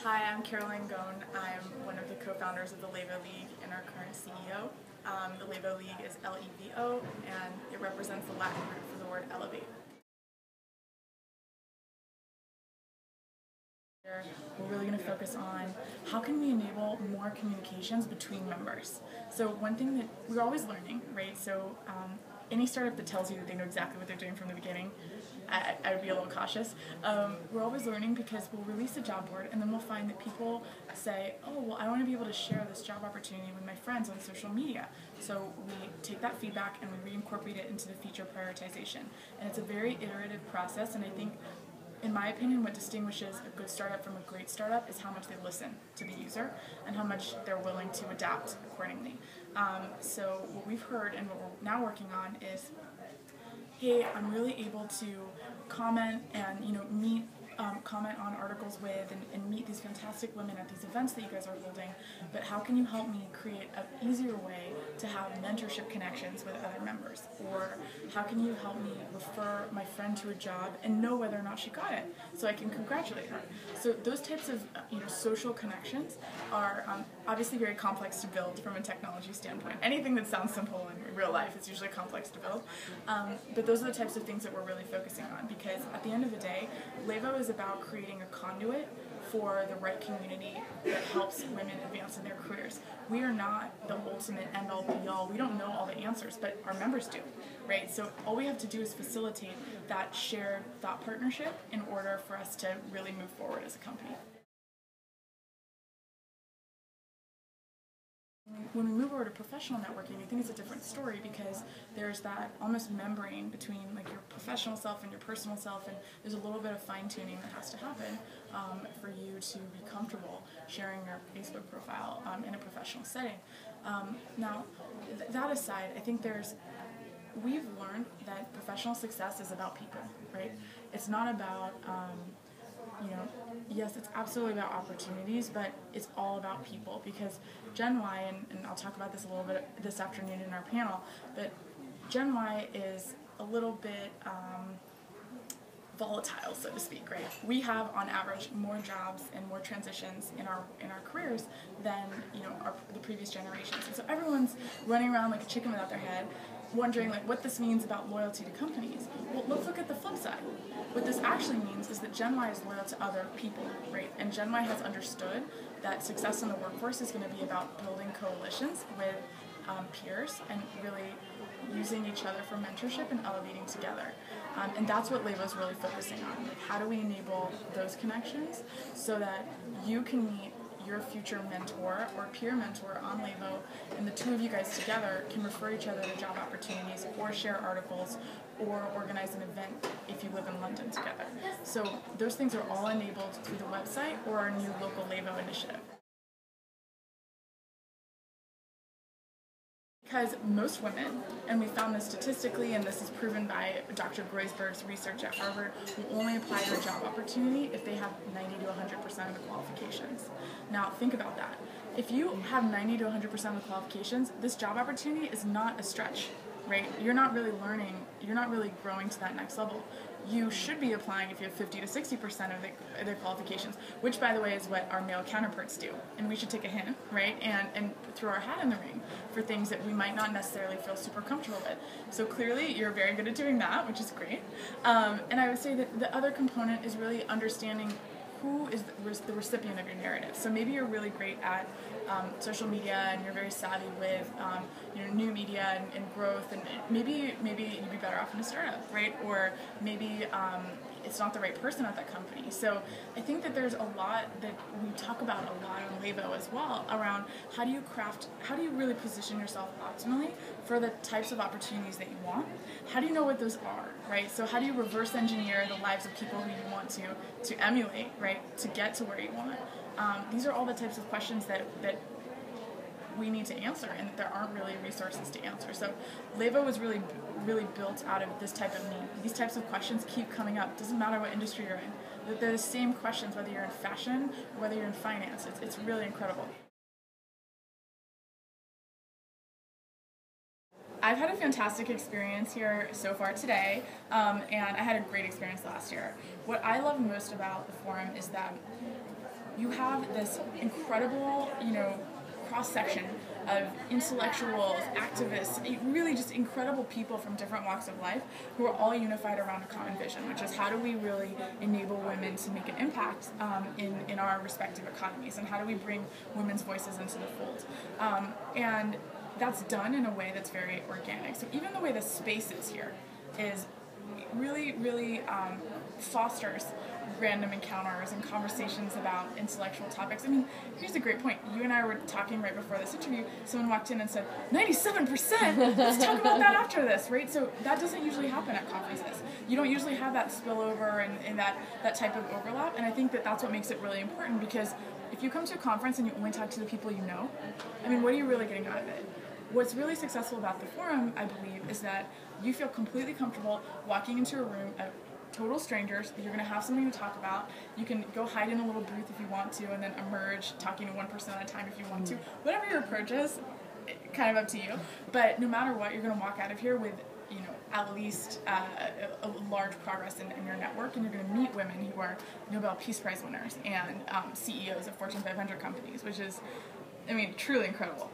Hi, I'm Caroline Ghosn. I'm one of the co-founders of the Levo League and our current CEO. The Levo League is Levo, and it represents the Latin root for the word elevate. We're really going to focus on how can we enable more communications between members. So one thing that we're always learning, right? So any startup that tells you that they know exactly what they're doing from the beginning, I would be a little cautious. We're always learning because we'll release a job board and then we'll find that people say, oh, well, I want to be able to share this job opportunity with my friends on social media. So we take that feedback and we reincorporate it into the feature prioritization. And it's a very iterative process, and I think in my opinion, what distinguishes a good startup from a great startup is how much they listen to the user and how much they're willing to adapt accordingly. So what we've heard and what we're now working on is, hey, I'm really able to comment and comment on articles with and meet these fantastic women at these events that you guys are holding, but how can you help me create an easier way to have mentorship connections with other members? Or how can you help me refer my friend to a job and know whether or not she got it so I can congratulate her? So those types of social connections are obviously very complex to build from a technology standpoint. Anything that sounds simple in real life is usually complex to build, but those are the types of things that we're really focusing on, because at the end of the day, Levo is about creating a conduit for the right community that helps women advance in their careers. We are not the ultimate end-all be-all. We don't know all the answers, but our members do, right? So all we have to do is facilitate that shared thought partnership in order for us to really move forward as a company. When we move over to professional networking, I think it's a different story, because there's that almost membrane between like your professional self and your personal self, and there's a little bit of fine-tuning that has to happen for you to be comfortable sharing your Facebook profile in a professional setting. Now, that aside, I think we've learned that professional success is about people, right? It's not about yes, it's absolutely about opportunities, but it's all about people, because Gen Y, and I'll talk about this a little bit this afternoon in our panel, but Gen Y is a little bit volatile, so to speak, right? We have, on average, more jobs and more transitions in our careers than the previous generations. And so everyone's running around like a chicken without their head, wondering like what this means about loyalty to companies. Well, let's look at the flip side. What this actually means is that Gen Y is loyal to other people, right? And Gen Y has understood that success in the workforce is going to be about building coalitions with peers and really using each other for mentorship and elevating together. And that's what Levo is really focusing on. Like, how do we enable those connections so that you can meet your future mentor or peer mentor on Levo, and the two of you guys together can refer each other to job opportunities or share articles or organize an event if you live in London together. So those things are all enabled through the website or our new local Levo initiative. Because most women, and we found this statistically, and this is proven by Dr. Groisberg's research at Harvard, will only apply to a job opportunity if they have 90 to 100% of the qualifications. Now, think about that. If you have 90 to 100% of the qualifications, this job opportunity is not a stretch, right? You're not really learning, you're not really growing to that next level. You should be applying if you have 50 to 60% of their qualifications, which, by the way, is what our male counterparts do. And we should take a hint, right, and throw our hat in the ring for things that we might not necessarily feel super comfortable with. So clearly, you're very good at doing that, which is great. And I would say that the other component is really understanding who is the recipient of your narrative. So maybe you're really great at social media and you're very savvy with new media and growth, and maybe you'd be better off in a startup, right? Or maybe it's not the right person at that company. So I think that there's a lot that we talk about a lot on Levo as well around how do you really position yourself optimally for the types of opportunities that you want? How do you know what those are, right? So how do you reverse engineer the lives of people who you want to emulate, right, to get to where you want? These are all the types of questions that we need to answer, and there aren't really resources to answer. So Levo was really built out of this type of need. These types of questions keep coming up. Doesn't matter what industry you're in. They're the same questions whether you're in fashion or whether you're in finance. It's really incredible. I've had a fantastic experience here so far today, and I had a great experience last year. What I love most about the forum is that you have this incredible, cross-section of intellectuals, activists, really just incredible people from different walks of life who are all unified around a common vision, which is how do we really enable women to make an impact in our respective economies, and how do we bring women's voices into the fold. And that's done in a way that's very organic. So even the way the space is here is really fosters random encounters and conversations about intellectual topics. I mean, here's a great point. You and I were talking right before this interview. Someone walked in and said, 97%! Let's talk about that after this, right? So that doesn't usually happen at conferences. You don't usually have that spillover and that type of overlap, and I think that that's what makes it really important, because if you come to a conference and you only talk to the people you know, I mean, what are you really getting out of it? What's really successful about the forum, I believe, is that you feel completely comfortable walking into a room of total strangers. You're going to have something to talk about. You can go hide in a little booth if you want to, and then emerge talking to one person at a time if you want to. Whatever your approach is, kind of up to you. But no matter what, you're going to walk out of here with, at least a large progress in your network, and you're going to meet women who are Nobel Peace Prize winners and CEOs of Fortune 500 companies, which is, I mean, truly incredible.